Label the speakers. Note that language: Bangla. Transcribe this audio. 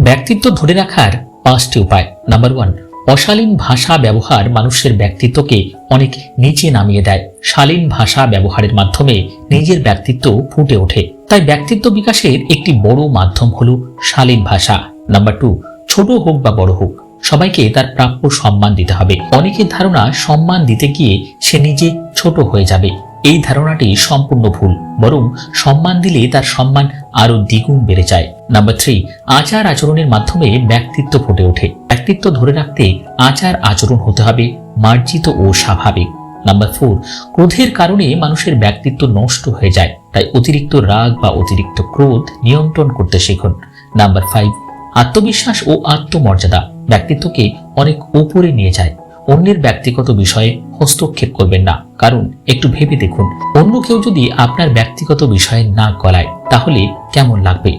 Speaker 1: ব্যক্তিত্ব ধরে রাখার 5টি উপায়। নাম্বার 1, অশালীন ভাষা ব্যবহার মানুষের ব্যক্তিত্বকে অনেক নিচে নামিয়ে দেয়। শালীন ভাষা ব্যবহারের মাধ্যমে নিজের ব্যক্তিত্ব ফুটে ওঠে। তাই ব্যক্তিত্ব বিকাশের একটি বড় মাধ্যম হলো শালীন ভাষা। নাম্বার 2, ছোট হোক বা বড় হোক সবাইকে তার প্রাপ্য সম্মান দিতে হবে। অনেকের ধারণা সম্মান দিতে গিয়ে সে নিজে ছোট হয়ে যাবে। এই ধারণাটি সম্পূর্ণ ভুল, বরং সম্মান দিলে তার সম্মান আরো দ্বিগুণ বেড়ে যায়। নাম্বার 3, আচার আচরণের মাধ্যমে ব্যক্তিত্ব ফুটে ওঠে। ব্যক্তিত্ব ধরে রাখতে আচার আচরণ হতে হবে মার্জিত ও স্বাভাবিক। নাম্বার 4, ক্রোধের কারণে মানুষের ব্যক্তিত্ব নষ্ট হয়ে যায়, তাই অতিরিক্ত রাগ বা অতিরিক্ত ক্রোধ নিয়ন্ত্রণ করতে শিখুন। নাম্বার 5, আত্মবিশ্বাস ও আত্মমর্যাদা ব্যক্তিত্বকে অনেক উপরে নিয়ে যায়। অন্যের ব্যক্তিগত বিষয়ে হস্তক্ষেপ করবেন না, কারণ একটু ভেবে দেখুন, অন্য কেউ যদি আপনার ব্যক্তিগত বিষয়ে নাক গলায় তাহলে কেমন লাগবে।